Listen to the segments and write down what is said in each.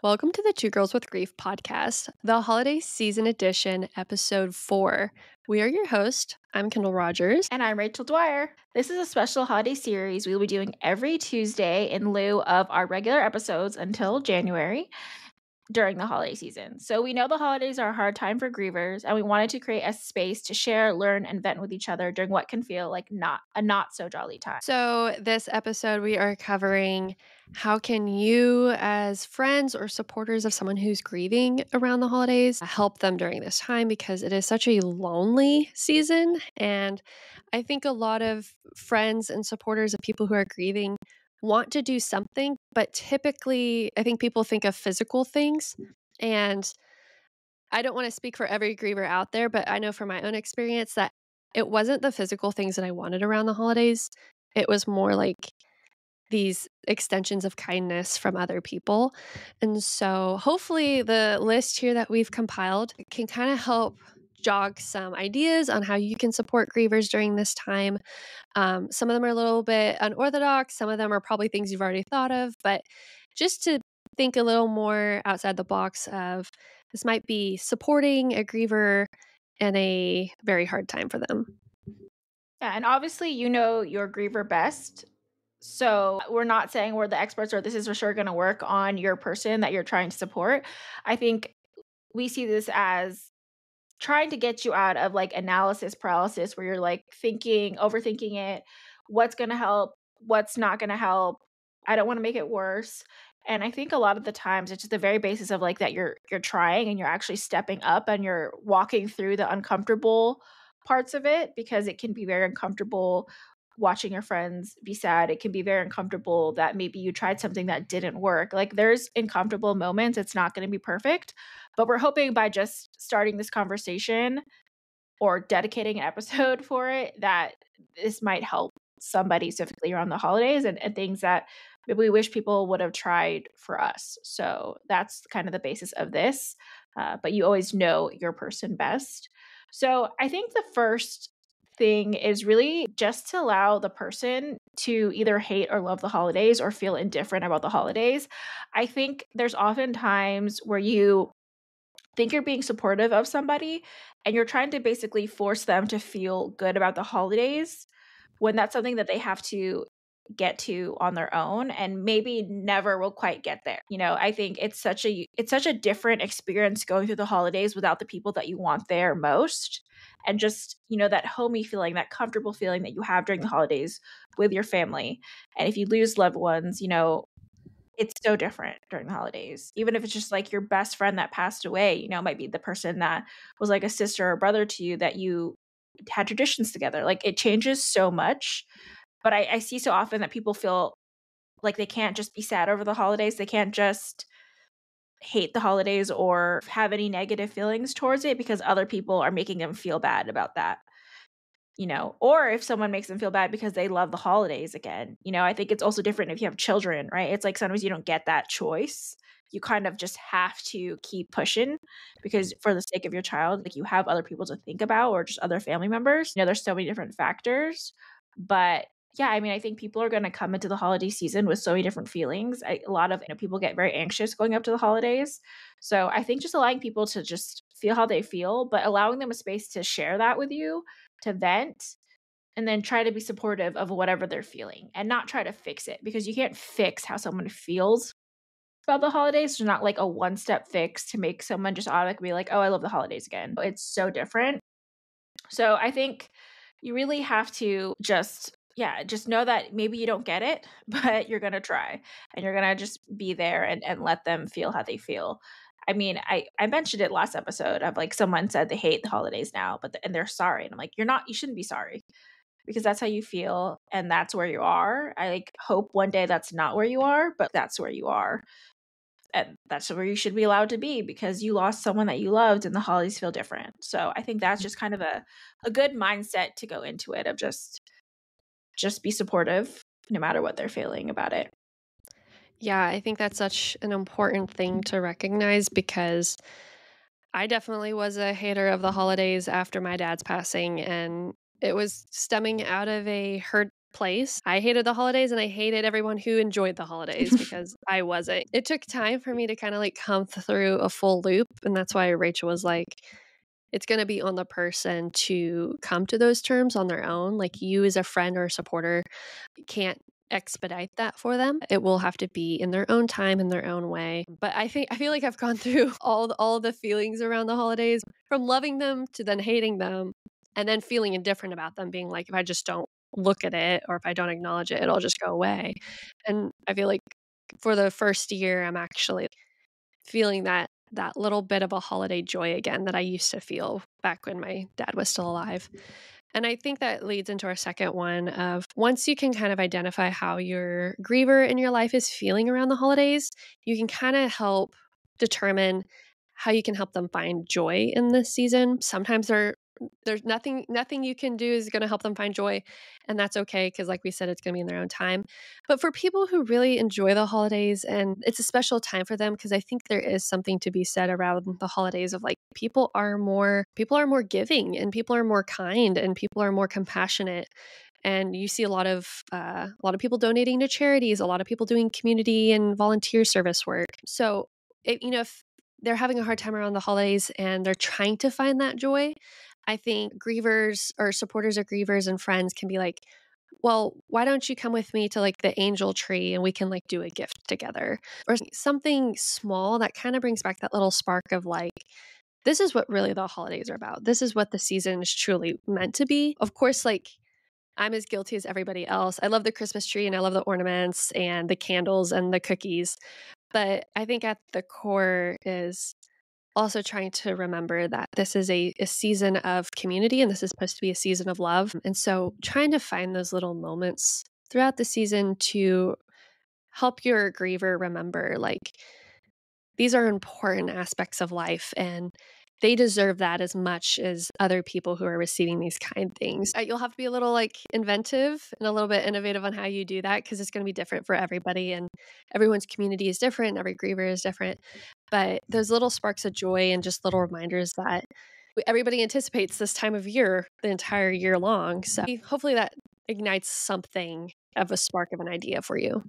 Welcome to the Two Girls with Grief podcast, the holiday season edition, episode 4. We are your host. I'm Kendall Rogers. And I'm Rachel Dwyer. This is a special holiday series we will be doing every Tuesday in lieu of our regular episodes until January during the holiday season. So we know the holidays are a hard time for grievers, and we wanted to create a space to share, learn, and vent with each other during what can feel like not so jolly time. So this episode, we are covering how can you, as friends or supporters of someone who's grieving around the holidays, help them during this time, because it is such a lonely season. And I think a lot of friends and supporters of people who are grieving want to do something, but typically I think people think of physical things. And I don't want to speak for every griever out there, but I know from my own experience that it wasn't the physical things that I wanted around the holidays. It was more like these extensions of kindness from other people. And so hopefully the list here that we've compiled can kind of help jog some ideas on how you can support grievers during this time. Some of them are a little bit unorthodox. Some of them are probably things you've already thought of, but just to think a little more outside the box of this might be supporting a griever in a very hard time for them. Yeah, and obviously you know your griever best. So we're not saying we're the experts or this is for sure going to work on your person that you're trying to support. I think we see this as trying to get you out of like analysis paralysis where you're like thinking, overthinking it, what's going to help, what's not going to help. I don't want to make it worse. And I think a lot of the times it's just the very basis of like that you're trying and you're actually stepping up and you're walking through the uncomfortable parts of it, because it can be very uncomfortable watching your friends be sad. It can be very uncomfortable that maybe you tried something that didn't work. Like there's uncomfortable moments. It's not going to be perfect, but we're hoping by just starting this conversation or dedicating an episode for it that this might help somebody specifically around the holidays and things that maybe we wish people would have tried for us. So that's kind of the basis of this. But you always know your person best. So I think the first thing is really just to allow the person to either hate or love the holidays or feel indifferent about the holidays. I think there's often times where you think you're being supportive of somebody and you're trying to basically force them to feel good about the holidays when that's something that they have to get to on their own and maybe never will quite get there. You know, I think it's such a different experience going through the holidays without the people that you want there most. And just, you know, that homey feeling, that comfortable feeling that you have during the holidays with your family. And if you lose loved ones, you know, it's so different during the holidays. Even if it's just like your best friend that passed away, you know, it might be the person that was like a sister or brother to you that you had traditions together. Like it changes so much. But I see so often that people feel like they can't just be sad over the holidays. They can't just hate the holidays or have any negative feelings towards it because other people are making them feel bad about that. You know, or if someone makes them feel bad because they love the holidays again. You know, I think it's also different if you have children, right? It's like sometimes you don't get that choice. You kind of just have to keep pushing because for the sake of your child, like you have other people to think about or just other family members. You know, there's so many different factors. But yeah, I mean, I think people are going to come into the holiday season with so many different feelings. A lot of people get very anxious going up to the holidays. So I think just allowing people to just feel how they feel, but allowing them a space to share that with you, to vent, and then try to be supportive of whatever they're feeling and not try to fix it, because you can't fix how someone feels about the holidays. There's not like a one-step fix to make someone just automatically be like, oh, I love the holidays again. It's so different. So I think you really have to just know that maybe you don't get it, but you're going to try and you're going to just be there and let them feel how they feel. I mean, I mentioned it last episode of like someone said they hate the holidays now, and they're sorry. And I'm like, you shouldn't be sorry, because that's how you feel and that's where you are. I like hope one day that's not where you are, but that's where you are. And that's where you should be allowed to be, because you lost someone that you loved and the holidays feel different. So I think that's just kind of a good mindset to go into it, of just be supportive no matter what they're feeling about it. Yeah, I think that's such an important thing to recognize, because I definitely was a hater of the holidays after my dad's passing, and it was stemming out of a hurt place. I hated the holidays and I hated everyone who enjoyed the holidays because I wasn't. It took time for me to kind of like come through a full loop. And that's why Rachel was like, it's going to be on the person to come to those terms on their own. Like you as a friend or a supporter can't expedite that for them. It will have to be in their own time, in their own way. But I feel like I've gone through all the feelings around the holidays, from loving them to then hating them, and then feeling indifferent about them, being like, if I just don't look at it or if I don't acknowledge it, it'll just go away. And I feel like for the first year, I'm actually feeling that little bit of a holiday joy again that I used to feel back when my dad was still alive. And I think that leads into our second one of once you can kind of identify how your griever in your life is feeling around the holidays, you can kind of help determine how you can help them find joy in this season. Sometimes there's nothing you can do is going to help them find joy, and that's okay because like we said, it's going to be in their own time. But for people who really enjoy the holidays, and it's a special time for them, because I think there is something to be said around the holidays of like people are more giving, and people are more kind, and people are more compassionate. And you see a lot of people donating to charities, a lot of people doing community and volunteer service work. So if they're having a hard time around the holidays and they're trying to find that joy, I think grievers or supporters of grievers and friends can be like, well, why don't you come with me to like the angel tree and we can like do a gift together, or something small that kind of brings back that little spark of like, this is what really the holidays are about. This is what the season is truly meant to be. Of course, like I'm as guilty as everybody else. I love the Christmas tree and I love the ornaments and the candles and the cookies. But I think at the core is also trying to remember that this is a season of community and this is supposed to be a season of love. And so trying to find those little moments throughout the season to help your griever remember like these are important aspects of life and they deserve that as much as other people who are receiving these kind things. You'll have to be a little like inventive and a little bit innovative on how you do that because it's going to be different for everybody and everyone's community is different, every griever is different. But those little sparks of joy and just little reminders that everybody anticipates this time of year the entire year long. So hopefully that ignites something of a spark of an idea for you.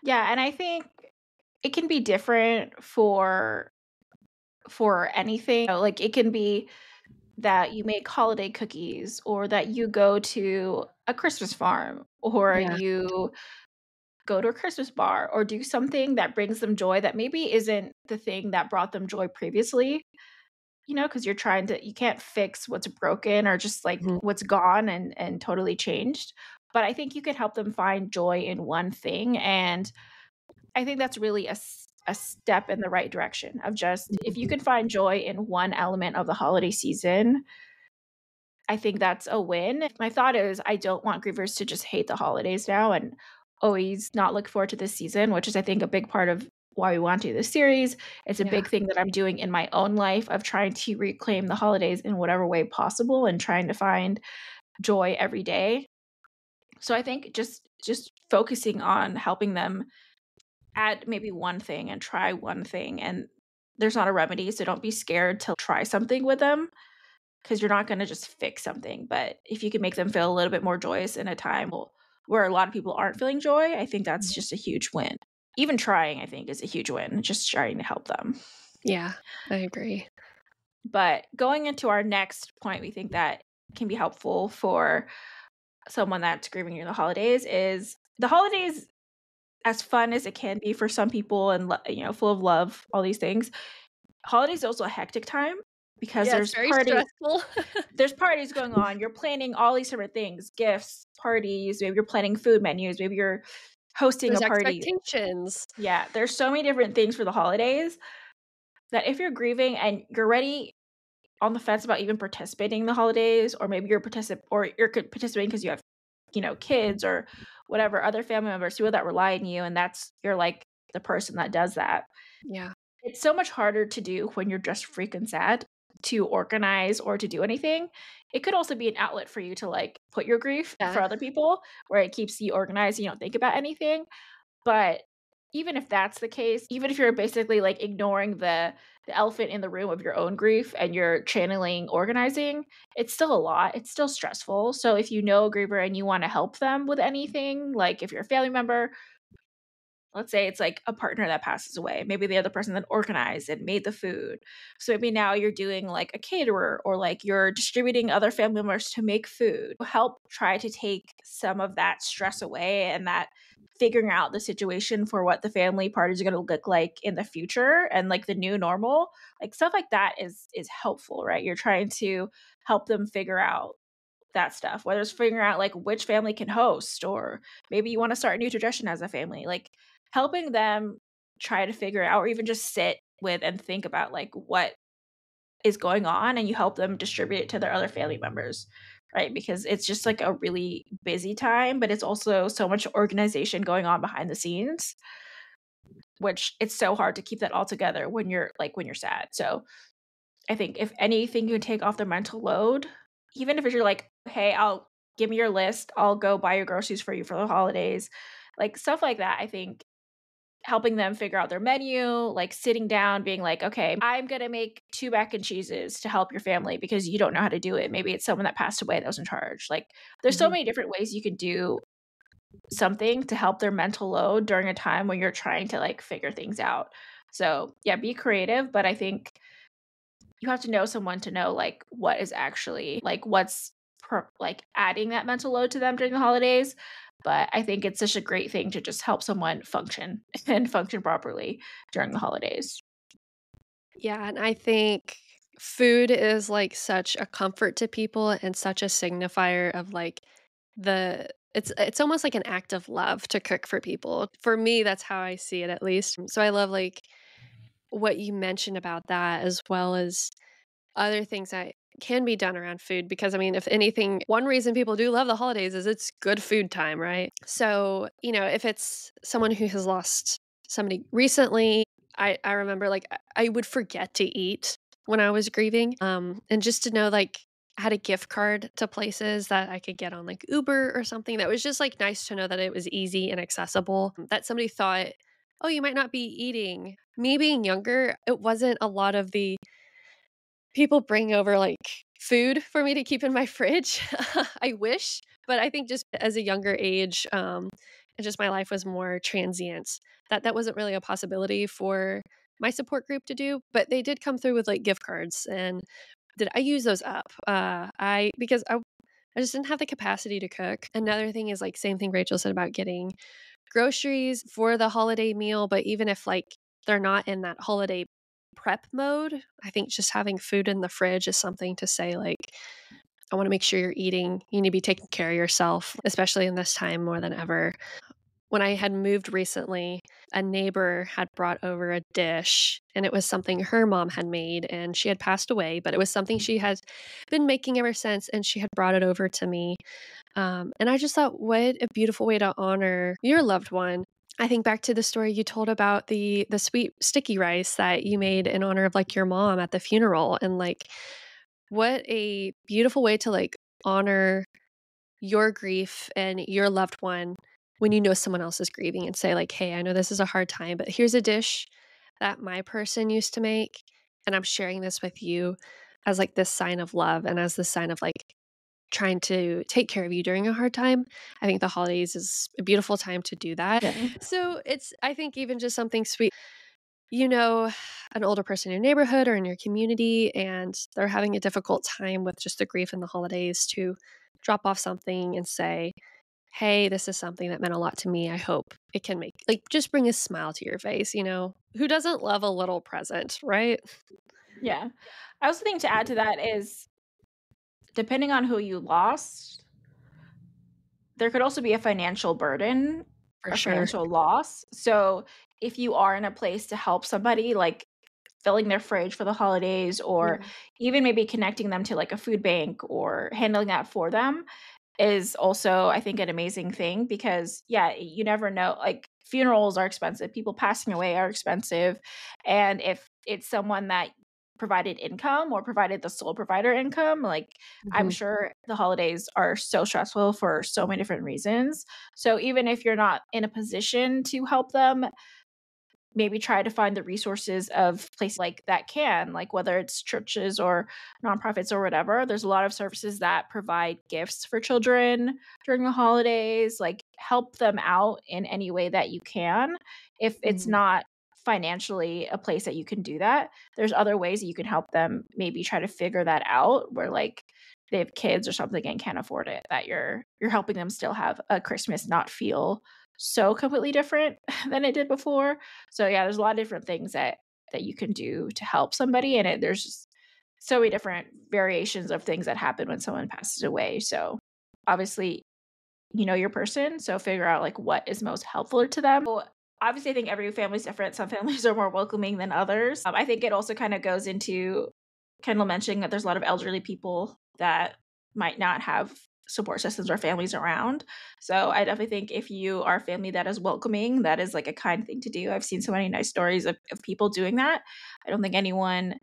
Yeah, and I think it can be different for anything. Like it can be that you make holiday cookies or that you go to a Christmas farm or Yeah. you go to a Christmas bar or do something that brings them joy that maybe isn't the thing that brought them joy previously, because you can't fix what's broken or just like Mhm. what's gone and totally changed. But I think you could help them find joy in one thing. And I think that's really a step in the right direction of just if you Mhm. can find joy in one element of the holiday season, I think that's a win. My thought is I don't want grievers to just hate the holidays now and always not look forward to this season, which is I think a big part of why we want to do this series. It's a Yeah. big thing that I'm doing in my own life of trying to reclaim the holidays in whatever way possible and trying to find joy every day. So I think just focusing on helping them add maybe one thing and try one thing, and there's not a remedy, so don't be scared to try something with them because you're not gonna just fix something, but if you can make them feel a little bit more joyous in a time where a lot of people aren't feeling joy, I think that's just a huge win. Even trying, I think, is a huge win, just trying to help them. Yeah, I agree. But going into our next point, we think that can be helpful for someone that's grieving during the holidays is the holidays, as fun as it can be for some people and full of love, all these things. Holidays is also a hectic time because Yes, very stressful. there's parties going on. You're planning all these different things, gifts, parties, maybe you're planning food menus, maybe you're hosting a There's party. expectations. Yeah, there's so many different things for the holidays that if you're grieving and you're already on the fence about even participating in the holidays, or maybe you're participating because you have, kids or whatever, other family members, people that rely on you, and you're like the person that does that. Yeah. It's so much harder to do when you're just freaking sad to organize or to do anything. It could also be an outlet for you to, like, put your grief for Yeah. other people where it keeps you organized, you don't think about anything, but even if that's the case, even if you're basically, like, ignoring the elephant in the room of your own grief and you're channeling organizing, it's still a lot, it's still stressful, so if you know a griever and you wanna help them with anything, like, if you're a family member, let's say it's like a partner that passes away. Maybe the other person that organized and made the food. So maybe now you're doing like a caterer or like you're distributing other family members to make food. Help try to take some of that stress away and that figuring out the situation for what the family parties are going to look like in the future and like the new normal. Like stuff like that is helpful, right? You're trying to help them figure out that stuff, whether it's figuring out like which family can host or maybe you want to start a new tradition as a family. Like helping them try to figure out or even just sit with and think about like what is going on and you help them distribute it to their other family members, right? Because it's just like a really busy time, but it's also so much organization going on behind the scenes, which it's so hard to keep that all together when you're sad. So I think if anything you can take off their mental load, even if you're like, "Hey, I'll give me your list. I'll go buy your groceries for you for the holidays." Like, stuff like that, I think helping them figure out their menu, like sitting down, being like, "Okay, I'm gonna make 2 mac and cheeses to help your family because you don't know how to do it." Maybe it's someone that passed away that was in charge. Like, there's so Mhm. many different ways you could do something to help their mental load during a time when you're trying to, like, figure things out. So, yeah, be creative, but I think you have to know someone to know, like, what is actually like, what's like, adding that mental load to them during the holidays, but I think it's such a great thing to just help someone function and function properly during the holidays. Yeah, and I think food is, like, such a comfort to people and such a signifier of, like, it's almost like an act of love to cook for people. For me, that's how I see it, at least. So I love, like, what you mentioned about that, as well as other things that can be done around food, because, I mean, if anything, one reason people do love the holidays is it's good food time, right? So, if it's someone who has lost somebody recently, I remember, like, I would forget to eat when I was grieving, and just to know, like, I had a gift card to places that I could get on, like, Uber or something, that was just, like, nice to know that it was easy and accessible, that somebody thought, "Oh, you might not be eating." Me being younger, it wasn't a lot of the people bring over, like, food for me to keep in my fridge. I wish, but I think just as a younger age, and just my life was more transient, that wasn't really a possibility for my support group to do, but they did come through with, like, gift cards, and did I use those up? I because I just didn't have the capacity to cook. Another thing is, like, same thing Rachel said about getting groceries for the holiday meal, but even if, like, they're not in that holiday prep mode, I think just having food in the fridge is something to say, like, I wanna make sure you're eating, you need to be taking care of yourself, especially in this time more than ever. When I had moved recently, a neighbor had brought over a dish, and it was something her mom had made, and she had passed away, but it was something she has been making ever since, and she had brought it over to me. And I just thought, what a beautiful way to honor your loved one. I think back to the story you told about the sweet sticky rice that you made in honor of, like, your mom at the funeral, and, like, what a beautiful way to, like, honor your grief and your loved one when you know someone else is grieving, and say, like, "Hey, I know this is a hard time, but here's a dish that my person used to make, and I'm sharing this with you as, like, this sign of love and as this sign of, like, trying to take care of you during a hard time." I think the holidays is a beautiful time to do that. Yeah. So it's, I think, even just something sweet, you know, an older person in your neighborhood or in your community, and they're having a difficult time with just the grief and the holidays, to drop off something and say, "Hey, this is something that meant a lot to me. I hope it can make," like, just bring a smile to your face, you know? Who doesn't love a little present, right? Yeah. I also think to add to that is depending on who you lost, there could also be a financial burden For or sure. financial loss. So if you are in a place to help somebody, like filling their fridge for the holidays or Yeah. even maybe connecting them to like a food bank or handling that for them is also, I think, an amazing thing because, yeah, you never know. Like, funerals are expensive, people passing away are expensive. And if it's someone that provided income or provided the sole provider income, like, I'm Mhm. sure the holidays are so stressful for so many different reasons. So, even if you're not in a position to help them, maybe try to find the resources of places like that can, like whether it's churches or nonprofits or whatever. There's a lot of services that provide gifts for children during the holidays, like help them out in any way that you can. If it's Mhm. not financially a place that you can do that, there's other ways that you can help them maybe try to figure that out where like they have kids or something and can't afford it, that you're helping them still have a Christmas not feel so completely different than it did before. So yeah, there's a lot of different things that you can do to help somebody, and there's just so many different variations of things that happen when someone passes away. So obviously, you know your person, so figure out like what is most helpful to them. So, obviously, I think every family is different. Some families are more welcoming than others. I think it also kind of goes into Kendall mentioning that there's a lot of elderly people that might not have support systems or families around. So I definitely think if you are a family that is welcoming, that is like a kind thing to do. I've seen so many nice stories of people doing that. I don't think anyone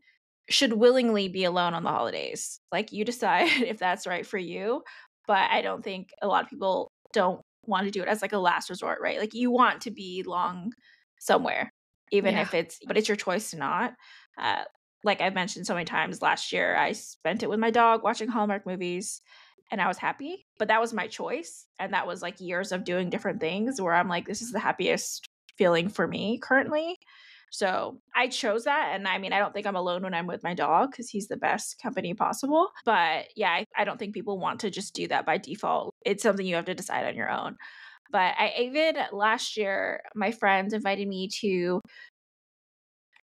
should willingly be alone on the holidays. Like, you decide if that's right for you, but I don't think a lot of people don't want to do it as, like, a last resort, right? Like, you want to be long somewhere, even Yeah. if it's your choice to not. Uh, like I've mentioned so many times, last year, I spent it with my dog watching Hallmark movies, and I was happy, but that was my choice, and that was, like, years of doing different things where I'm like, "This is the happiest feeling for me currently." So, I chose that, and I mean, I don't think I'm alone when I'm with my dog because he's the best company possible, but yeah, I don't think people want to just do that by default. It's something you have to decide on your own. But I even last year, my friends invited me to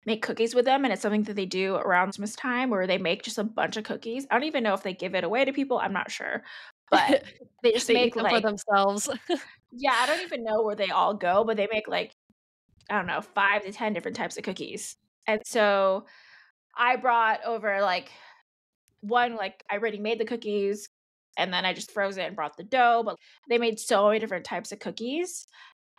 make cookies with them, and it's something that they do around Christmas time where they make just a bunch of cookies. I don't even know if they give it away to people, I'm not sure, but they just They eat make, them for like themselves. yeah, I don't even know where they all go, but they make, like, I don't know, 5 to 10 different types of cookies. And so I brought over, like, one, like, I already made the cookies, and then I just froze it and brought the dough, but they made so many different types of cookies,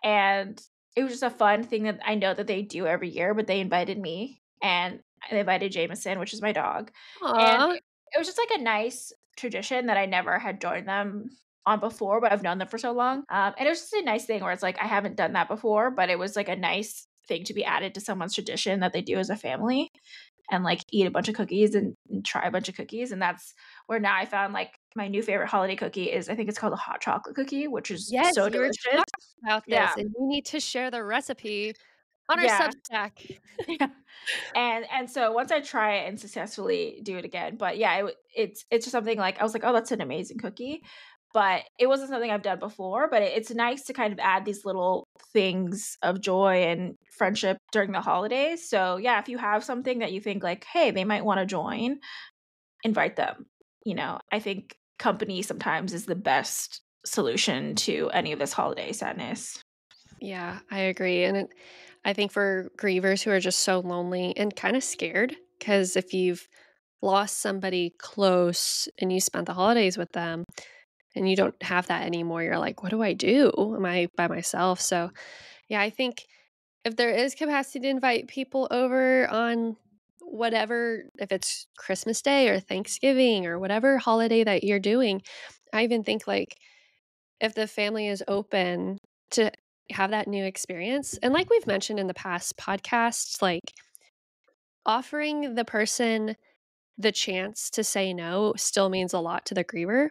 and it was just a fun thing that I know that they do every year, but they invited me, and they invited Jameson, which is my dog, and Aw. it was just, like, a nice tradition that I never had joined them on before, but I've known them for so long, and it was just a nice thing where it's like, I haven't done that before, but it was, like, a nice thing to be added to someone's tradition that they do as a family, and, like, eat a bunch of cookies and try a bunch of cookies, and that's where now I found, like, my new favorite holiday cookie is I think it's called a hot chocolate cookie, which is Yes, so you were delicious. talking about Yeah. this, and you need to share the recipe on our Yeah. Substack. Yeah. And so once I try it and successfully do it again, but yeah, it's just something like I was like, "Oh, that's an amazing cookie," but it wasn't something I've done before, but it's nice to kind of add these little things of joy and friendship during the holidays. So, yeah, if you have something that you think like, "Hey, they might wanna join," invite them. You know, I think company sometimes is the best solution to any of this holiday sadness. Yeah, I agree, and I think for grievers who are just so lonely and kinda scared, scared, because if you've lost somebody close and you spent the holidays with them and you don't have that anymore, you're like, "What do I do? Am I by myself?" So, yeah, I think if there is capacity to invite people over on whatever, if it's Christmas Day or Thanksgiving or whatever holiday that you're doing, I even think, like, if the family is open to have that new experience, and like we've mentioned in the past podcasts, like, offering the person the chance to say no still means a lot to the griever.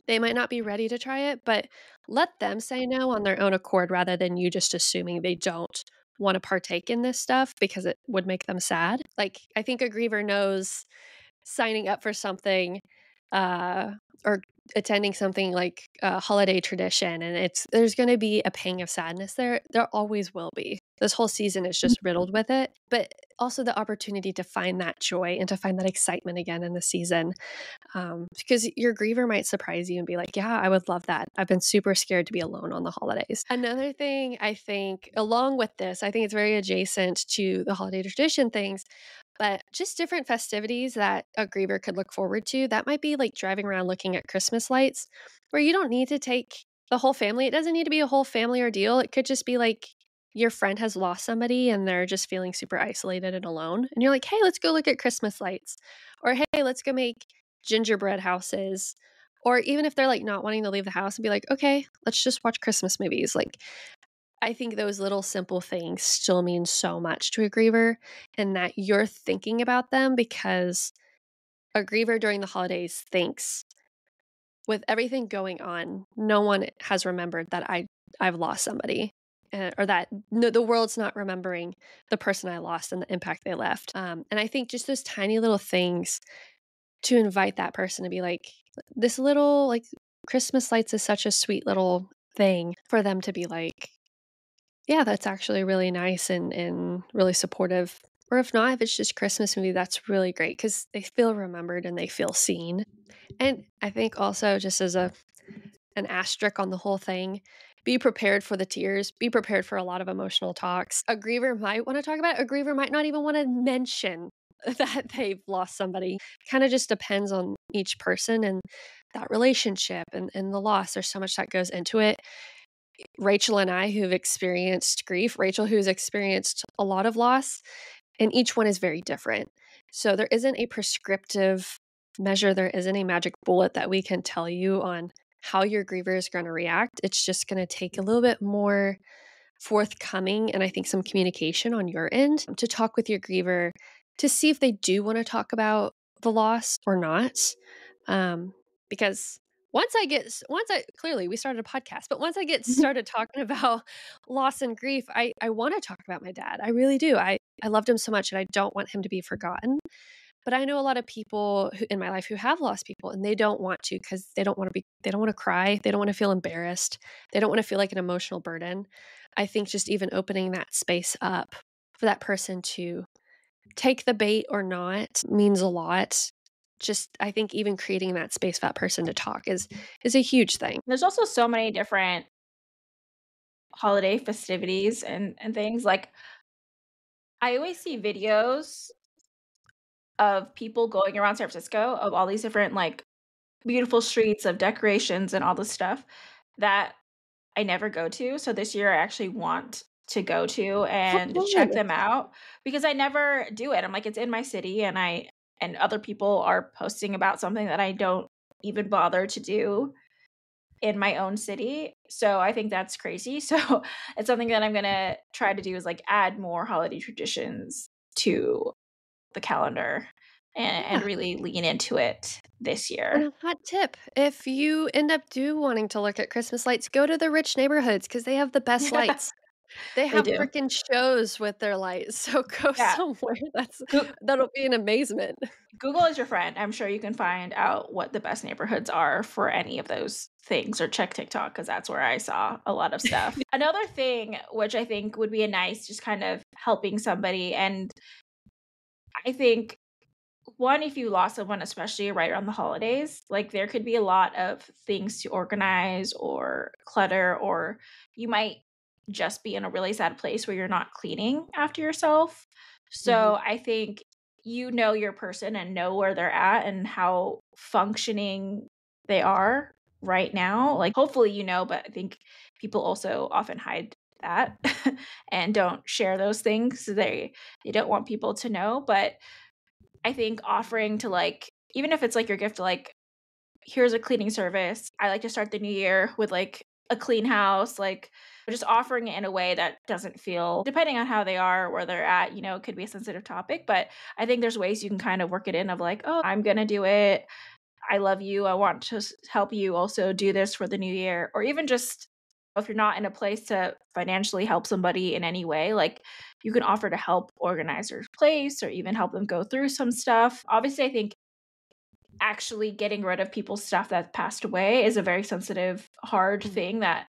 They might not be ready to try it, but let them say no on their own accord rather than you just assuming they don't wanna partake in this stuff because it would make them sad. Like, I think a griever knows signing up for something, uh, or attending something like a holiday tradition, and there's gonna be a pang of sadness there. There always will be. This whole season is just riddled with it, but also the opportunity to find that joy and to find that excitement again in the season, because your griever might surprise you and be like, "Yeah, I would love that. I've been super scared to be alone on the holidays." Another thing I think, along with this, I think it's very adjacent to the holiday tradition things, but just different festivities that a griever could look forward to. That might be like driving around looking at Christmas lights, where you don't need to take the whole family. It doesn't need to be a whole family ordeal. It could just be like your friend has lost somebody and they're just feeling super isolated and alone. And you're like, hey, let's go look at Christmas lights. Or hey, let's go make gingerbread houses. Or even if they're like not wanting to leave the house and be like, okay, let's just watch Christmas movies. Like, I think those little simple things still mean so much to a griever and that you're thinking about them because a griever during the holidays thinks, with everything going on, no one has remembered that I've lost somebody, or that no, the world's not remembering the person I lost and the impact they left. And I think just those tiny little things to invite that person to be like, this little like Christmas lights is such a sweet little thing for them to be like, yeah, that's actually really nice and really supportive. Or if not, if it's just Christmas movie, that's really great because they feel remembered and they feel seen. And I think also just as an asterisk on the whole thing, be prepared for the tears, be prepared for a lot of emotional talks. A griever might wanna talk about it, a griever might not even wanna mention that they've lost somebody. Kinda just depends on each person and that relationship and the loss. There's so much that goes into it. Rachel and I who've experienced grief, Rachel who's experienced a lot of loss, and each one is very different. So there isn't a prescriptive measure, there isn't a magic bullet that we can tell you on how your griever is going to react. It's just going to take a little bit more forthcoming and I think some communication on your end to talk with your griever to see if they do want to talk about the loss or not. Um, because once I clearly we started a podcast, but once I get started talking about loss and grief, I want to talk about my dad. I really do. I loved him so much and I don't want him to be forgotten. But I know a lot of people who, in my life who have lost people and they don't want to because they don't want to cry, they don't want to feel embarrassed, they don't want to feel like an emotional burden. I think just even opening that space up for that person to take the bait or not means a lot. Just I think even creating that space for that person to talk is a huge thing. There's also so many different holiday festivities and things, like, I always see videos of people going around San Francisco of all these different, like, beautiful streets of decorations and all this stuff that I never go to, so this year I actually want to go to Oh, and check good. them out because I never do it. I'm like, it's in my city and other people are posting about something that I don't even bother to do in my own city. So I think that's crazy. So it's something that I'm gonna try to do is like add more holiday traditions to the calendar and Yeah. really lean into it this And year. a hot tip, if you end up wanting to look at Christmas lights, go to the rich neighborhoods because they have the best lights. They They have do. freaking shows with their lights, so go Yeah. somewhere Goo that'll be an amazement. Google is your friend. I'm sure you can find out what the best neighborhoods are for any of those things or check TikTok because that's where I saw a lot of stuff. Another thing which I think would be a nice just kind of helping somebody, and I think one, if you lost someone, especially right around the holidays, like there could be a lot of things to organize or clutter, or you might just be in a really sad place where you're not cleaning after yourself. Mhm. So I think you know your person and know where they're at and how functioning they are right now. Like hopefully you know, but I think people also often hide that and don't share those things. They don't want people to know, but I think offering to, like even if it's, like, your gift to, like, "Here's a cleaning service. I like to start the new year with, like, a clean house," like, just offering it in a way that doesn't feel depending on how they are, where they're at, it could be a sensitive topic, but I think there's ways you can kind of work it in of, like, "Oh, I'm gonna do it. I love you. I want to help you also do this for the new year," or even just if you're not in a place to financially help somebody in any way, like you can offer to help organize their place or even help them go through some stuff. Obviously, I think actually getting rid of people's stuff that passed away is a very sensitive, hard Mm. thing that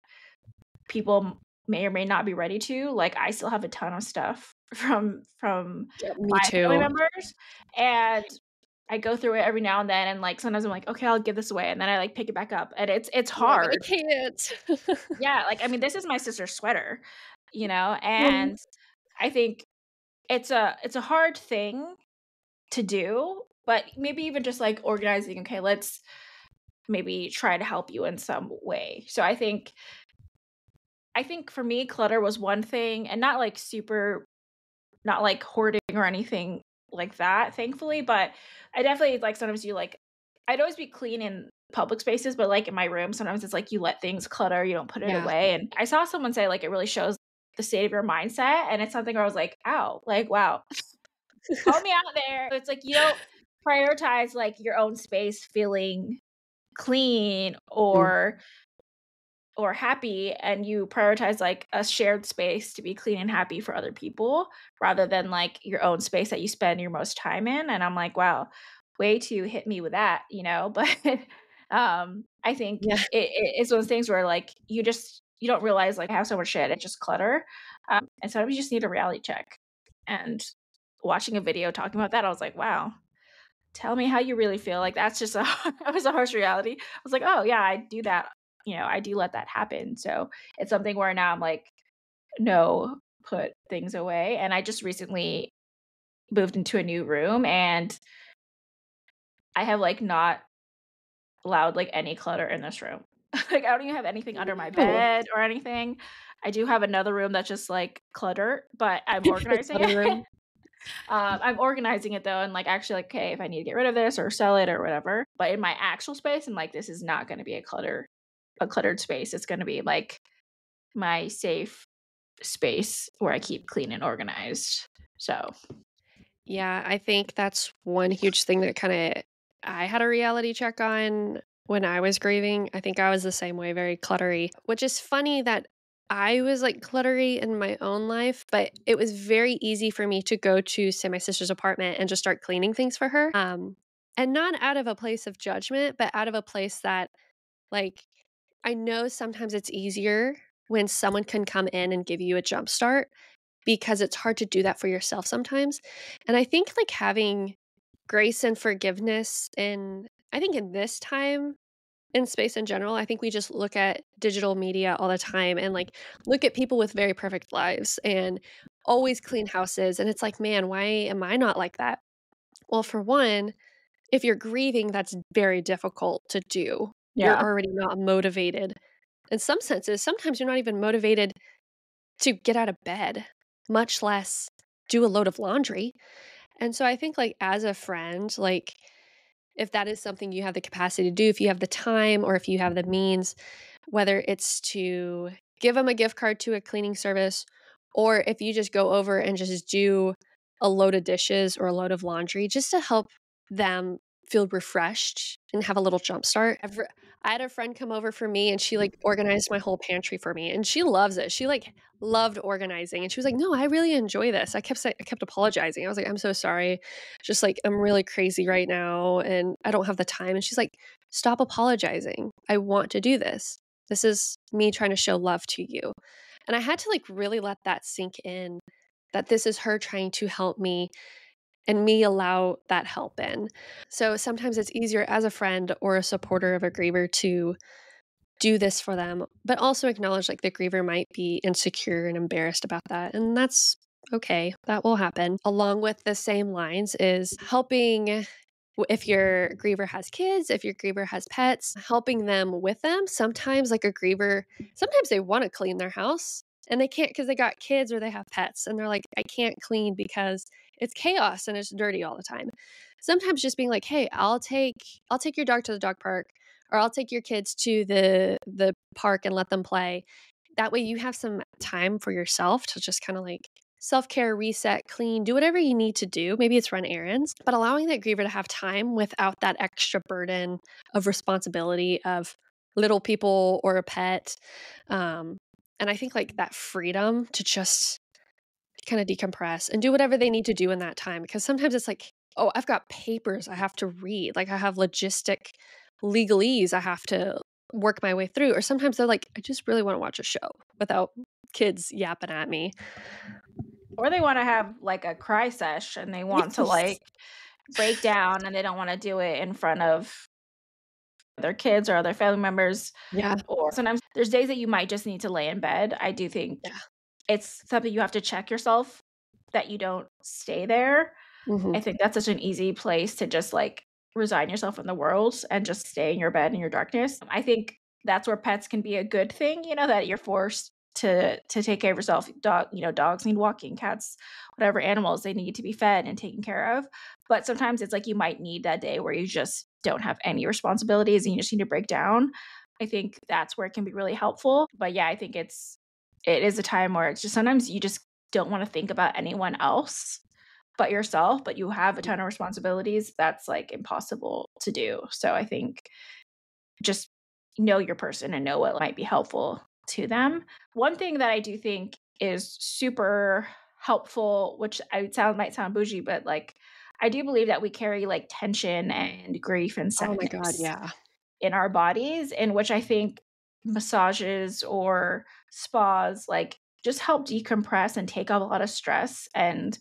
people may or may not be ready to. Like I still have a ton of stuff from Yeah, me my family too. members, and I go through it every now and then, and, like, sometimes I'm like, "Okay, I'll give this away," and then I, like, pick it back up, and it's You're like, "But I hard. can't." Yeah, like, I mean, this is my sister's sweater, Um, and I think it's a hard thing to do, but maybe even just, like, organizing, "Okay, let's maybe try to help you in some way." So I think for me, clutter was one thing, and not, like, super not, like, hoarding or anything like that, thankfully, but I definitely, like, sometimes I'd always be clean in public spaces, but, like, in my room, sometimes it's like you let things clutter, you don't put it Yeah. away, and I saw someone say, like, it really shows the state of your mindset, and it's something where I was like, "Ow," like, "Wow, call me out there." It's like you don't prioritize, like, your own space feeling clean Mm. or happy, and you prioritize, like, a shared space to be clean and happy for other people rather than, like, your own space that you spend your most time in, and I'm like, "Wow, way to hit me with that," you know? But, I think Yeah. it's one of those things where, like, you don't realize, like, I have so much shit, it's just clutter, and sometimes you just need a reality check, and watching a video talking about that, I was like, "Wow, tell me how you really feel." Like, that's just a that was a harsh reality. I was like, "Oh, yeah, I do that." I do let that happen. So, it's something where now I'm like, "No, put things away." And I just recently moved into a new room, and I have, like, not allowed, like, any clutter in this room. Like, I don't even have anything under my Oh. bed or anything. I do have another room that's just, like, clutter, but I'm The organizing clutter it. room. I'm organizing it though, and like actually like, okay, if I need to get rid of this or sell it or whatever. But in my actual space, I'm like, this is not going to be a cluttered space. It's going to be like my safe space where I keep clean and organized. So Yeah, I think that's one huge thing that kinda I had a reality check on when I was grieving. I think I was the same way, very cluttery, which is funny that I was, like, cluttery in my own life, but it was very easy for me to go to, say, my sister's apartment and just start cleaning things for her, and not out of a place of judgment, but out of a place that, like, I know sometimes it's easier when someone can come in and give you a jump start because it's hard to do that for yourself sometimes. And I think like having grace and forgiveness in I think in this time in space in general, I think we just look at digital media all the time and like look at people with very perfect lives and always clean houses and it's like, man, why am I not like that? Well, for one, if you're grieving, that's very difficult to do. You're yeah. already not motivated. In some senses, sometimes you're not even motivated to get out of bed, much less do a load of laundry. And so I think, like, as a friend, like, if that is something you have the capacity to do, if you have the time or if you have the means, whether it's to give them a gift card to a cleaning service or if you just go over and just do a load of dishes or a load of laundry just to help them feel refreshed and have a little jump start. I had a friend come over for me and she like organized my whole pantry for me and she loves it. She like loved organizing and she was like, "No, I really enjoy this." I kept apologizing. I was like, "I'm so sorry. Just like I'm really crazy right now and I don't have the time." And she's like, "Stop apologizing. I want to do this. This is me trying to show love to you." And I had to like really let that sink in that this is her trying to help me and me allow that help in. So sometimes it's easier as a friend or a supporter of a griever to do this for them, but also acknowledge like the griever might be insecure and embarrassed about that. And that's okay. That will happen. Along with the same lines is helping if your griever has kids, if your griever has pets, helping them with them. Sometimes, like a griever, sometimes they want to clean their house and they can't because they got kids or they have pets. And they're like, I can't clean because it's chaos and it's dirty all the time. Sometimes just being like, hey, I'll take your dog to the dog park or I'll take your kids to the park and let them play. That way you have some time for yourself to just kind of like self-care, reset, clean, do whatever you need to do. Maybe it's run errands, but allowing that griever to have time without that extra burden of responsibility of little people or a pet. Um, and I think like that freedom to just kind of decompress and do whatever they need to do in that time. Because sometimes it's like, oh, I've got papers I have to read. Like I have logistic legalese I have to work my way through. Or sometimes they're like, I just really want to watch a show without kids yapping at me. Or they want to have like a cry sesh and they want to Yes. like break down and they don't want to do it in front of their kids or other family members. Yeah. Or sometimes there's days that you might just need to lay in bed. I do think Yeah. it's something you have to check yourself that you don't stay there. Mhm. I think that's such an easy place to just, like, resign yourself in the world and just stay in your bed in your darkness. I think that's where pets can be a good thing, that you're forced to take care of yourself. Dogs need walking, cats, whatever animals, they need to be fed and taken care of. But sometimes it's like you might need that day where you just don't have any responsibilities and you just need to break down. I think that's where it can be really helpful. But yeah, I think it is a time where it's just sometimes you just don't want to think about anyone else but yourself, but you have a ton of responsibilities. That's like impossible to do. So I think just know your person and know what might be helpful to them. One thing that I do think is super helpful, which I sound might sound bougie, but like I do believe that we carry like tension and grief and Oh my god, sadness yeah. in our bodies, in which I think massages or spas like just help decompress and take off a lot of stress. And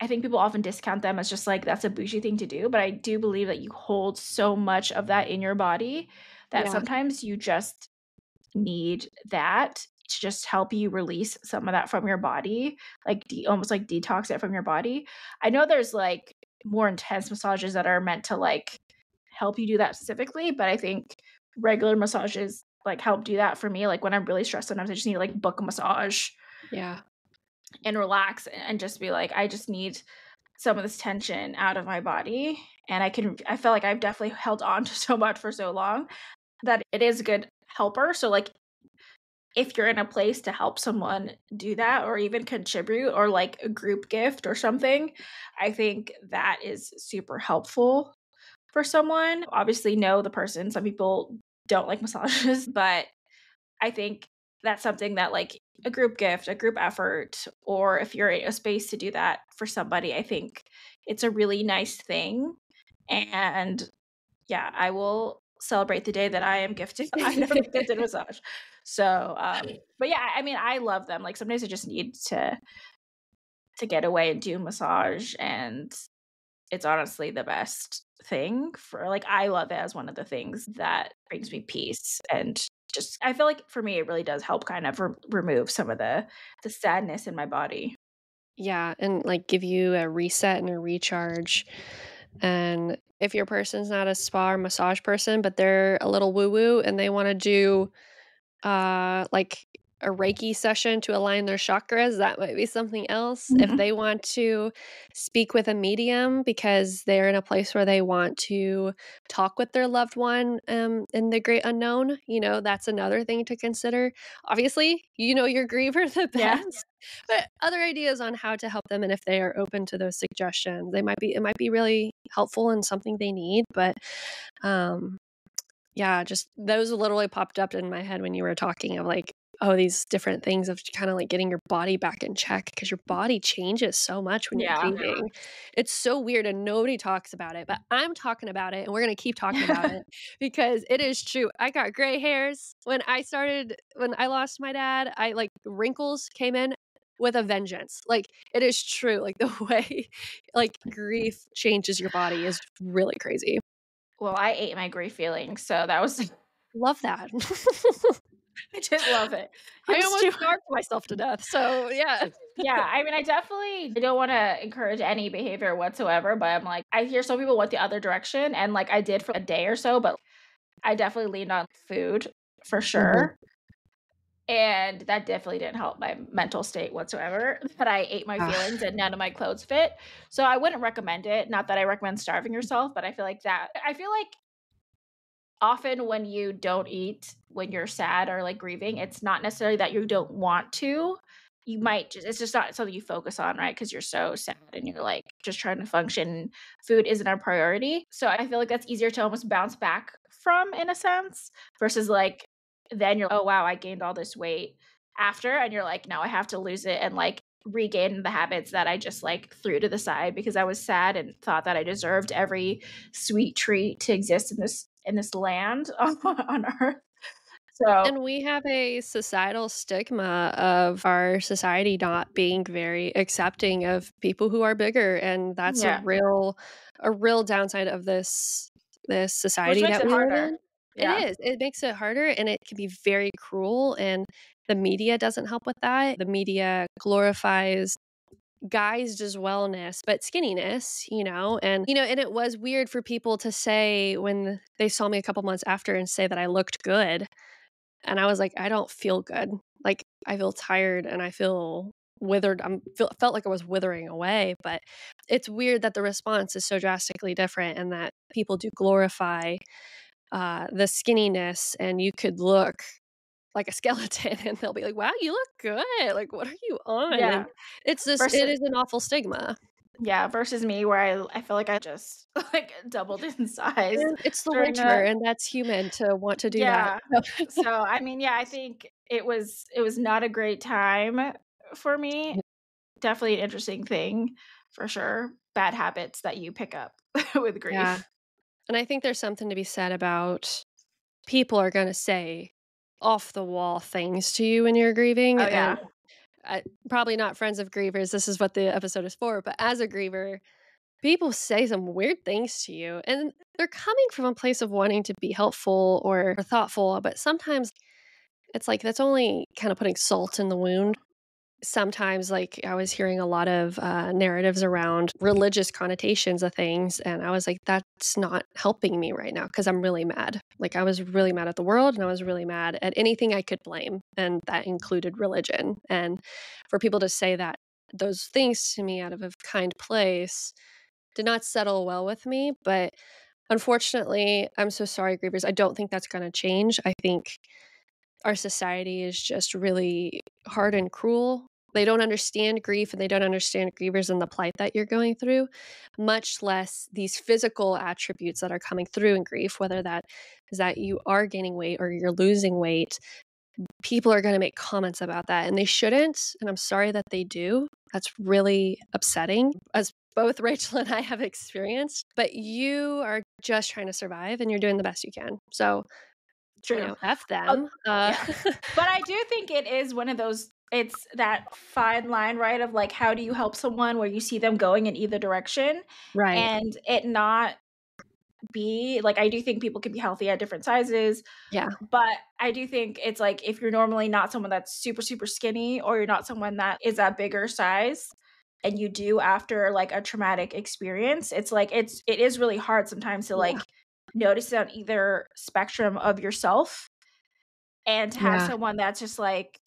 I think people often discount them as just like that's a bougie thing to do, but I do believe that you hold so much of that in your body that Yeah, sometimes you just need that to just help you release some of that from your body, like almost like detox it from your body. I know there's like more intense massages that are meant to like help you do that specifically, but I think regular massages like help do that for me. Like when I'm really stressed, sometimes I just need to like book a massage yeah. and relax and just be like, I just need some of this tension out of my body. And I feel like I've definitely held on to so much for so long that it is a good helper. So like if you're in a place to help someone do that or even contribute or like a group gift or something, I think that is super helpful for someone. Obviously, know the person. Some people don't like massages, but I think that's something that like a group gift, a group effort, or if you're in a space to do that for somebody, I think it's a really nice thing. And yeah, I will celebrate the day that I am gifted. I am gifted massage. So, but yeah, I mean, I love them. Like sometimes I just need to get away and do massage, and it's honestly the best thing for like I love it as one of the things that brings me peace and just I feel like for me it really does help kind of remove some of the sadness in my body. Yeah, and, like, give you a reset and a recharge, and if your person's not a spa or massage person, but they're a little woo-woo and they wanna do like a Reiki session to align their chakras, that might be something else. If Mhm. they want to speak with a medium because they're in a place where they want to talk with their loved one in the great unknown, that's another thing to consider. Obviously, you know your griever the Yeah. best, but other ideas on how to help them and if they are open to those suggestions, it might be really helpful and something they need, but um yeah, just those literally popped up in my head when you were talking of like, oh, these different things of kind of like getting your body back in check because your body changes so much when you're Yeah. grieving. It's so weird and nobody talks about it, but I'm talking about it and we're going to keep talking about it because it is true. I got gray hairs when I lost my dad, I like wrinkles came in with a vengeance. Like it is true. Like the way like grief changes your body is really crazy. Well, I ate my grief feelings, so that was Love that. I did love it. It I was almost too starved myself to death, so yeah. Yeah, I mean, I don't wanna encourage any behavior whatsoever, but I'm like, I hear some people went the other direction, and, like, I did for a day or so, but I definitely leaned on food for Mhm. sure, and that definitely didn't help my mental state whatsoever, that I ate my Ah, feelings and none of my clothes fit, so I wouldn't recommend it, not that I recommend starving yourself, but I feel like often when you don't eat when you're sad or, like, grieving, it's not necessarily that you don't want to. You might just it's just not something you focus on, right? Because 'Cause you're so sad and you're, like, just trying to function. Food isn't a priority. So I feel like that's easier to almost bounce back from in a sense versus, like, then you're, "Oh, wow, I gained all this weight," after, and you're like, "Now I have to lose it and, like, regain the habits that I just, like, threw to the side because I was sad and thought that I deserved every sweet treat to exist in this land on Earth." So, and we have a societal stigma of our society not being very accepting of people who are bigger, and that's yeah, a real downside of this which society makes that it we live harder. in. It Yeah. is. It makes it harder, and it can be very cruel, and the media doesn't help with that. The media glorifies guised as wellness, but skinniness, and it was weird for people to say when they saw me a couple months after and say that I looked good, and I was like, "I don't feel good." Like, I feel tired and I feel withered. Felt like I was withering away, but it's weird that the response is so drastically different and that people do glorify, the skinniness, and you could look like a skeleton and they'll be like, "Wow, you look good. Like, what are you on?" And Yeah. it Versus is an awful stigma. yeah, versus me where I feel like I just, like, doubled in size And it's the during winter, the and that's human to want to do that. yeah. So, I mean, yeah, I think it was not a great time for me. Definitely an interesting thing for sure. Bad habits that you pick up with Yeah, grief. and I think there's something to be said about people are gonna say off the wall things to you when you're grieving, Oh, and yeah. probably not friends of grievers, this is what the episode is for, but as a griever, people say some weird things to you, and they're coming from a place of wanting to be helpful or thoughtful, but sometimes it's like that's only kinda putting salt in the wound. Sometimes, like, I was hearing a lot of, narratives around religious connotations of things, and I was like, "That's not helping me right now because 'cause I'm really mad." Like, I was really mad at the world, and I was really mad at anything I could blame, and that included religion, and for people to say that those things to me out of a kind place did not settle well with me, but unfortunately, I'm so sorry, grievers, I don't think that's gonna change. I think our society is just really hard and cruel. They don't understand grief and they don't understand grievers and the plight that you're going through, much less these physical attributes that are coming through in grief, whether that is that you are gaining weight or you're losing weight. People are going to make comments about that and they shouldn't. And I'm sorry that they do. That's really upsetting, as both Rachel and I have experienced. But you are just trying to survive and you're doing the best you can. So, True. F Oh, them. yeah. But I do think it is one of those it's that fine line, right, of, like, how do you help someone where you see them going in either direction Right. and it not be like, I do think people can be healthy at different sizes, Yeah. but I do think it's, like, if you're normally not someone that's super, super skinny or you're not someone that is a bigger size and you do after, like, a traumatic experience, it's, like, it is really hard sometimes to, Yeah. like, notice it on either spectrum of yourself and to have Yeah. someone that's just like,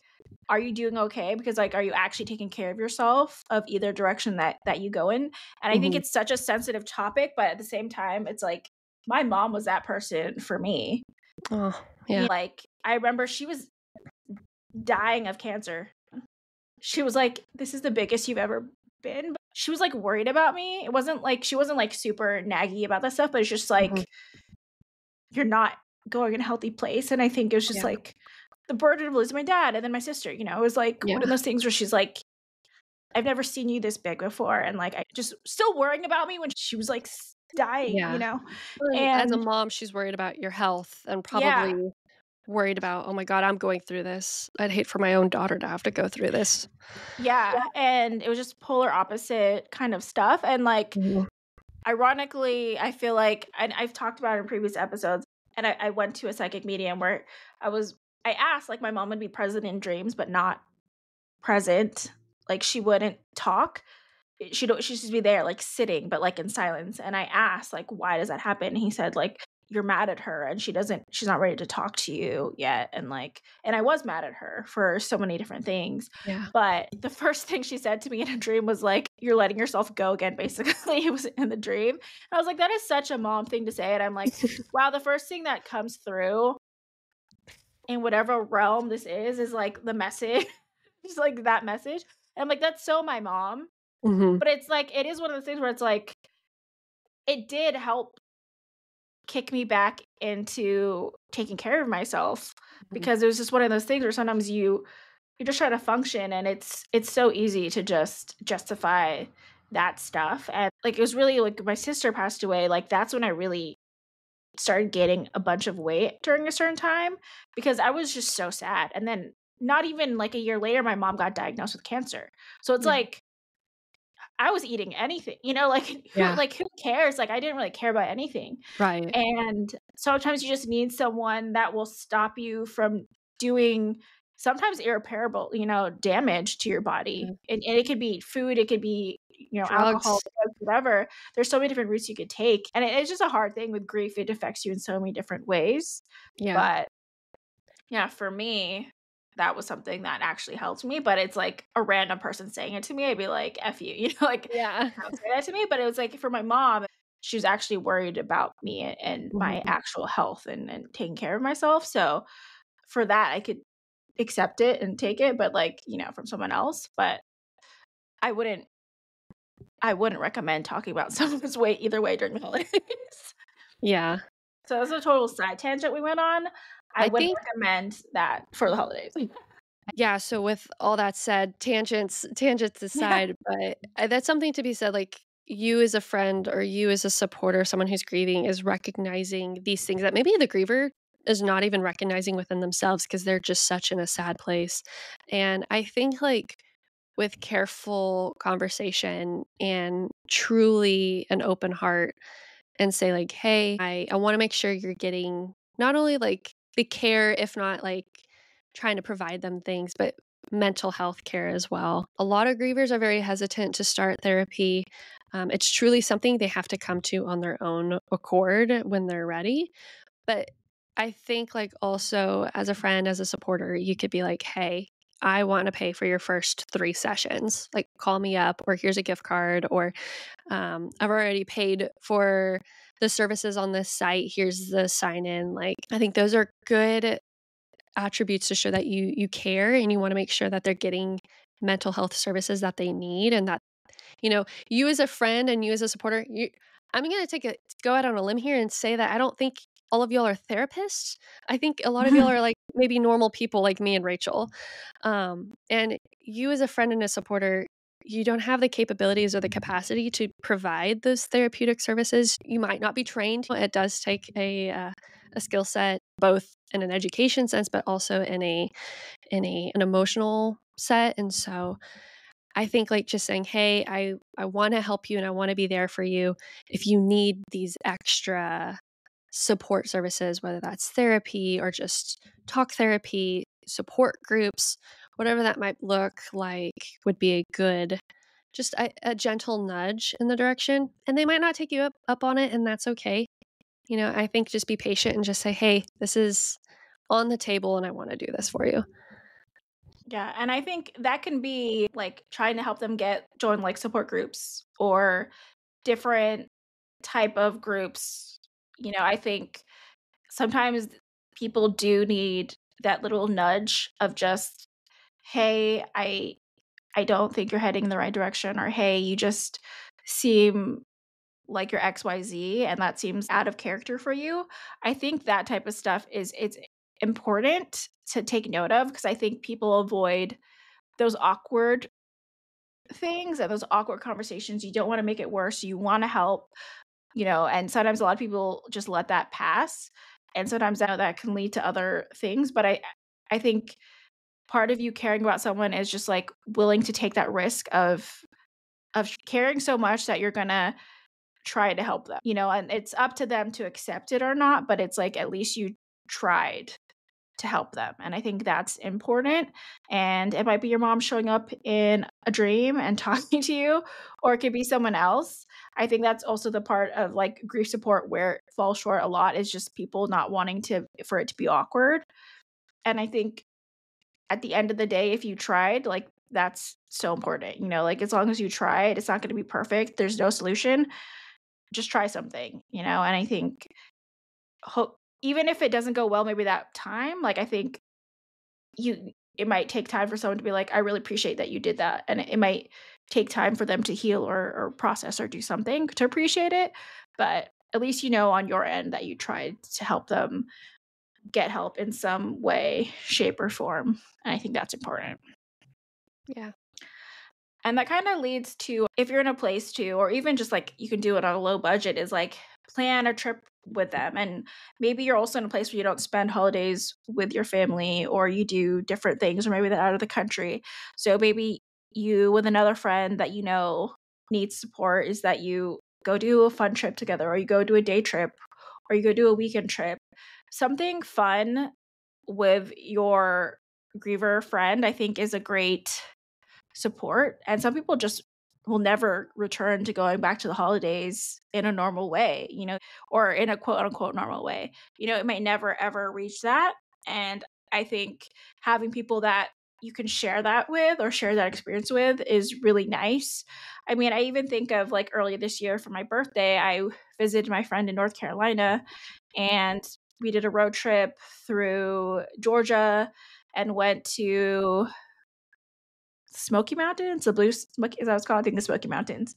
"Are you doing okay?" Because, like, are you actually taking care of yourself of either direction that you go in? And I think Mhm. it's such a sensitive topic, but at the same time, it's like, my mom was that person for me. Oh, yeah. Like, I remember she was dying of cancer. She was like, "This is the biggest you've ever been." But she was, like, worried about me. It wasn't like she wasn't, like, super naggy about that stuff, but it's just Mhm. like, you're not going in a healthy place, and I think it was just, Yeah. like, the burden of losing my dad and then my sister, it was, like, one of Yeah. those things where she's like, "I've never seen you this big before," and, like, I just still worrying about me when she was, like, dying, Yeah. Well, and as a And mom, she's worried about your health and yeah, probably worried about, "Oh my god, I'm going through this. I'd hate for my own daughter to have to go through this." yeah, and it was just polar opposite kind of stuff, and, like, Mhm. ironically, I feel like and I've talked about it in previous episodes, and I went to a psychic medium where I was I asked, like, my mom would be present in dreams, but not present, like, she wouldn't talk. She'd just be there, like, sitting, but, like, in silence, and I asked, like, "Why does that happen?" And he said, like, "You're mad at her, and she's not ready to talk to you yet," and, like and I was mad at her for so many different things, Yeah. but the first thing she said to me in a dream was, like, "You're letting yourself go again," basically, it was in the dream, and I was like, "That is such a mom thing to say," and I'm like, "Wow, the first thing that comes through in whatever realm this is, like, the message." Just, like, that message, and I'm like, "That's so my mom." Mhm. But it's like it is one of those things where it's like, it did help kick me back into taking care of myself Mhm. because it was just one of those things where sometimes you're just trying to function and it's so easy to just justify that stuff. And like it was really like my sister passed away, like that's when I really started gaining a bunch of weight during a certain time because I was just so sad. And then not even like a year later, my mom got diagnosed with cancer. So it's Yeah. like I was eating anything, like Yeah. who cares? Like I didn't really care about anything. Right. And sometimes you just need someone that will stop you from doing sometimes irreparable, damage to your body. Mhm. And it could be food, it could be, alcohol, Drugs. drugs, whatever. There's so many different routes you could take. And it's just a hard thing with grief. It affects you in so many different ways. Yeah. But yeah, for me, that was something that actually helped me, but it's like a random person saying it to me, I'd be like, "F you," like, Yeah. "Don't say that to me," but it was like for my mom, she was actually worried about me and my Mhm. actual health and taking care of myself, so for that, I could accept it and take it, but, like, from someone else, but I wouldn't I wouldn't recommend talking about someone's weight either way during the holidays. Yeah. So that's a total side tangent we went on. I I wouldn't think recommend that for the holidays. yeah, so with all that said, tangents Yeah. aside, but, that's something to be said, like, you as a friend or you as a supporter, someone who's grieving is recognizing these things that maybe the griever is not even recognizing within themselves because 'cause they're just such in a sad place, and I think, like, with careful conversation and truly an open heart and say like, "Hey, I wanna make sure you're getting not only, like, the care, if not, like, trying to provide them things, but mental health care as well." A lot of grievers are very hesitant to start therapy. It's truly something they have to come to on their own accord when they're ready, but I think, like, also as a friend, as a supporter, you could be like, "Hey, I wanna pay for your first 3 sessions. Like, call me up," or, "Here's a gift card," or I've already paid for the services on this site. Here's the sign in. Like, I think those are good attributes to show that you care and you want to make sure that they're getting mental health services that they need and that you as a friend and you as a supporter, I'm going to go out on a limb here and say that I don't think all of y'all are therapists. I think a lot of y'all are like maybe normal people like me and Rachel. And you as a friend and a supporter, you don't have the capabilities or the capacity to provide those therapeutic services. You might not be trained. It does take a skill set, both in an education sense, but also an emotional set. And so I think, like, just saying, "Hey, I wanna help you and I wanna be there for you. If you need these extra support services, whether that's therapy or just talk therapy, support groups, whatever that might look like would be a good just a gentle nudge in the direction." And they might not take you up on it, and that's okay. I think just be patient and just say, "Hey, this is on the table, and I wanna do this for you." Yeah, and I think that can be, like, trying to help them join, like, support groups or different type of groups. I think sometimes people do need that little nudge of just, "Hey, I don't think you're heading in the right direction," or, "Hey, you just seem like you're XYZ, and that seems out of character for you." I think that type of stuff it's important to take note of because I think people avoid those awkward things and those awkward conversations. You don't wanna make it worse, you wanna help, and sometimes a lot of people just let that pass, and sometimes I know that can lead to other things, but I think part of you caring about someone is just, like, willing to take that risk of caring so much that you're gonna try to help them, and it's up to them to accept it or not, but it's like at least you tried to help them, and I think that's important, and it might be your mom showing up in a dream and talking to you, or it could be someone else. I think that's also the part of, like, grief support where it falls short a lot is just people not wanting for it to be awkward, and I think at the end of the day, if you tried, like, that's so important, like, as long as you tried, it's not gonna be perfect, there's no solution, just try something, and I think hope even if it doesn't go well maybe that time, like, I think it might take time for someone to be like, "I really appreciate that you did that," and it might take time for them to heal or process or do something to appreciate it, but at least you know on your end that you tried to help them get help in some way, shape, or form, and I think that's important. Yeah. And that kinda leads to if you're in a place to or even just, like, you can do it on a low budget is, like, plan a trip with them, and maybe you're also in a place where you don't spend holidays with your family or you do different things or maybe they're out of the country. So maybe you with another friend that needs support is that you go do a fun trip together or you go do a day trip or you go do a weekend trip. Something fun with your griever friend, I think, is a great support, and some people just will never return to going back to the holidays in a normal way, or in a quote unquote normal way. It might never ever reach that, and I think having people that you can share that with or share that experience with is really nice. I mean, I even think of like earlier this year for my birthday, I visited my friend in North Carolina and we did a road trip through Georgia and went to Smoky Mountains, the Blue Smoky, is that what it's called? I think the Smoky Mountains.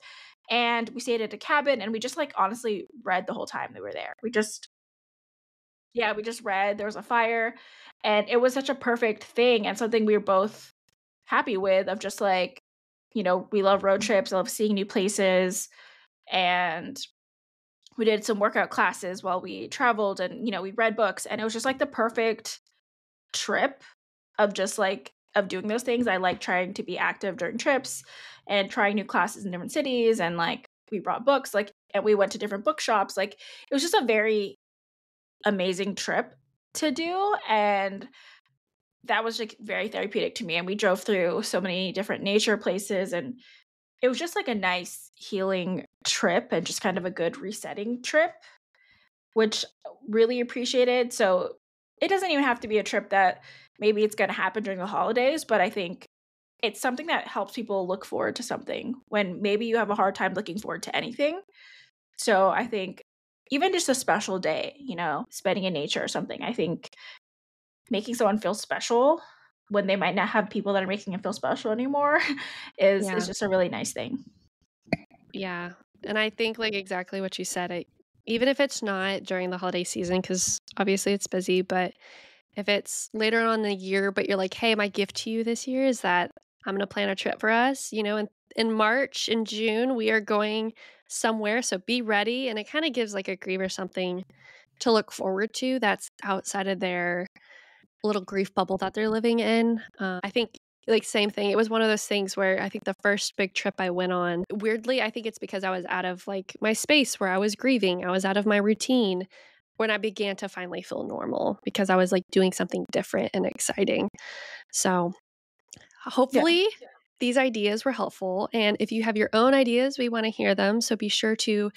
And we stayed at a cabin and we just like honestly read the whole time that we were there. We just read, there was a fire, and it was such a perfect thing and something we were both happy with of just like, we love road trips, I love seeing new places, and we did some workout classes while we traveled and, we read books, and it was just like the perfect trip of just like of doing those things. I like trying to be active during trips and trying new classes in different cities, and like we brought books, like, and we went to different bookshops. Like it was just a very amazing trip to do, and that was like very therapeutic to me. And we drove through so many different nature places, and it was just like a nice healing trip and just kind of a good resetting trip, which really appreciated. So it doesn't even have to be a trip that maybe it's going to happen during the holidays, but I think it's something that helps people look forward to something when maybe you have a hard time looking forward to anything. So I think even just a special day, spending in nature or something, I think making someone feel special when they might not have people that are making them feel special anymore is Yeah. just a really nice thing. Yeah, and I think, like, exactly what you said, even if it's not during the holiday season, because obviously it's busy, but if it's later on in the year, but you're like, "Hey, my gift to you this year is that I'm gonna plan a trip for us," in March, in June, we are going somewhere, so be ready, and it kinda gives, like, a griever something to look forward to that's outside of their little grief bubble that they're living in. I think, like, same thing. It was one of those things where I think the first big trip I went on, weirdly, I think it's because I was out of like my space where I was grieving. I was out of my routine when I began to finally feel normal because I was like doing something different and exciting. So Yeah. hopefully, these ideas were helpful, and if you have your own ideas, we wanna hear them, so be sure to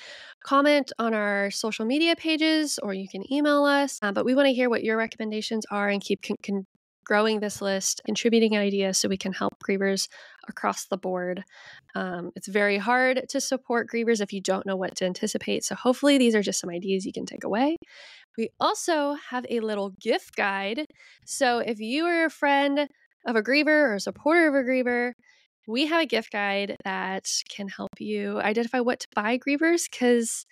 comment on our social media pages, or you can email us, but we wanna hear what your recommendations are and keep growing this list, contributing ideas so we can help grievers across the board. It's very hard to support grievers if you don't know what to anticipate, so hopefully these are just some ideas you can take away. We also have a little gift guide. So if you are a friend of a griever or a supporter of a griever, we have a gift guide that can help you identify what to buy grievers. Because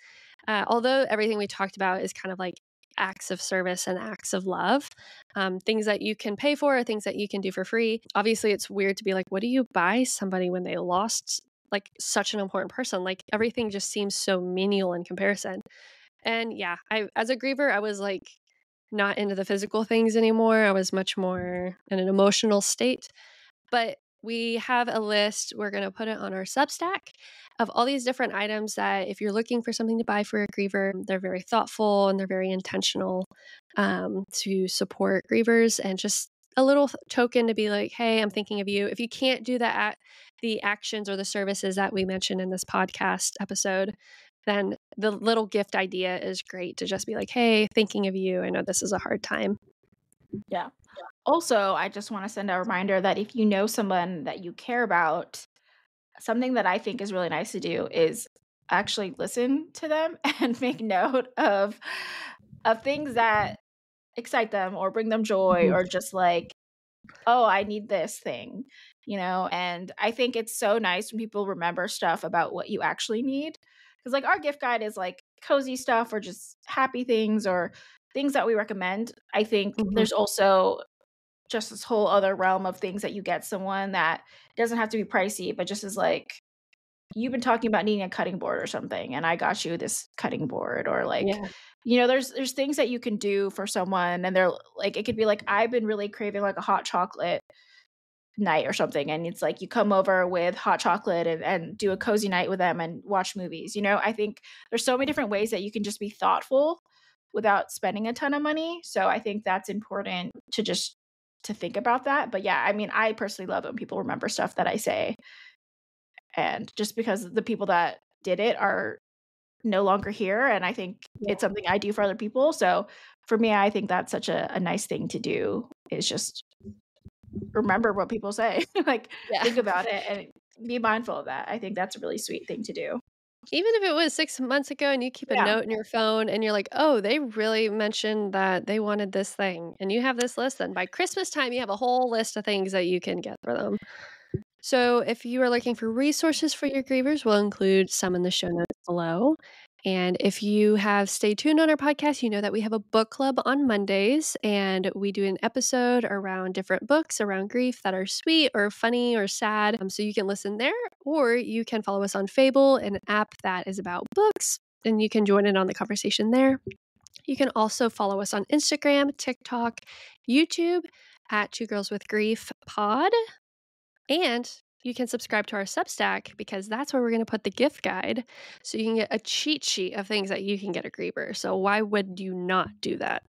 although everything we talked about is kind of like acts of service and acts of love, things that you can pay for, things that you can do for free. Obviously, it's weird to be like, what do you buy somebody when they lost like such an important person? Like everything just seems so menial in comparison. And yeah, I as a griever, I was like not into the physical things anymore. I was much more in an emotional state. But we have a list, we're going to put it on our Substack of all these different items that if you're looking for something to buy for a griever, they're very thoughtful and they're very intentional to support grievers and just a little token to be like, hey, I'm thinking of you. If you can't do that, the actions or the services that we mentioned in this podcast episode, then the little gift idea is great to just be like, hey, thinking of you. I know this is a hard time. Yeah. Also, I just want to send a reminder that if you know someone that you care about, something that I think is really nice to do is actually listen to them and make note of things that excite them or bring them joy Mhm. or just like, oh, I need this thing, and I think it's so nice when people remember stuff about what you actually need. Because like our gift guide is like cozy stuff or just happy things or things that we recommend. I think Mhm. there's also just this whole other realm of things that you get someone that doesn't have to be pricey, but just is like, you've been talking about needing a cutting board or something, and I got you this cutting board, or like, Yeah. there's things that you can do for someone, and they're like, it could be like, I've been really craving like a hot chocolate night or something, and it's like you come over with hot chocolate and do a cozy night with them and watch movies. I think there's so many different ways that you can just be thoughtful without spending a ton of money. So I think that's important to just to think about that. But yeah, I mean, I personally love when people remember stuff that I say, and just because the people that did it are no longer here, and I think Yeah. it's something I do for other people. So for me, I think that's such a nice thing to do is just remember what people say. Like, Yeah. think about it and be mindful of that. I think that's a really sweet thing to do. Even if it was 6 months ago and you keep a Yeah, note in your phone and you're like, "Oh, they really mentioned that they wanted this thing," and you have this list, then by Christmas time, you have a whole list of things that you can get for them. So, if you are looking for resources for your grievers, we'll include some in the show notes below. And if you have stayed tuned on our podcast, you know that we have a book club on Mondays, and we do an episode around different books around grief that are sweet or funny or sad. So you can listen there, or you can follow us on Fable, an app that is about books, and you can join in on the conversation there. You can also follow us on Instagram, TikTok, YouTube at Two Girls with Grief Pod. And you can subscribe to our Substack because that's where we're going to put the gift guide. So you can get a cheat sheet of things that you can get a Griever. So why would you not do that?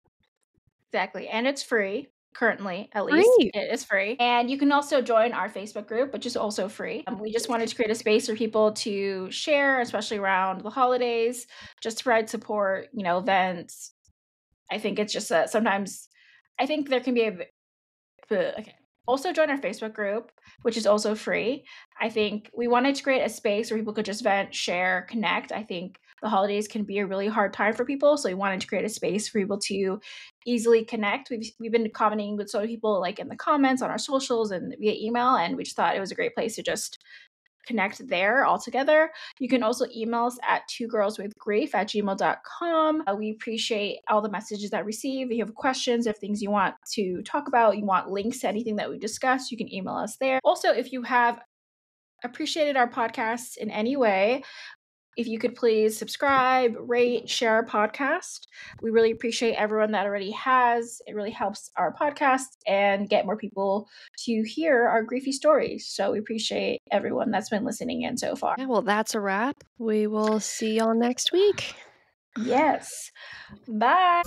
exactly. And it's free. Currently, at least, Free. it is free. And you can also join our Facebook group, which is also free. We just wanted to create a space for people to share, especially around the holidays, just to provide support, events. I think it's just that sometimes I think there can be okay. Also join our Facebook group, which is also free. I think we wanted to create a space where people could just vent, share, connect. I think the holidays can be a really hard time for people, so we wanted to create a space for people to easily connect. We've been commenting with so many people like in the comments on our socials and via email, and we just thought it was a great place to just connect there all together. You can also email us at twogirlswithgrief@gmail.com. We appreciate all the messages that we receive. If you have questions, if things you want to talk about, you want links to anything that we discussed, you can email us there. Also, if you have appreciated our podcast in any way, if you could please subscribe, rate, share our podcast. We really appreciate everyone that already has. It really helps our podcast and get more people to hear our griefy stories. So we appreciate everyone that's been listening in so far. Yeah, well, that's a wrap. We will see y'all next week. Yes. Bye.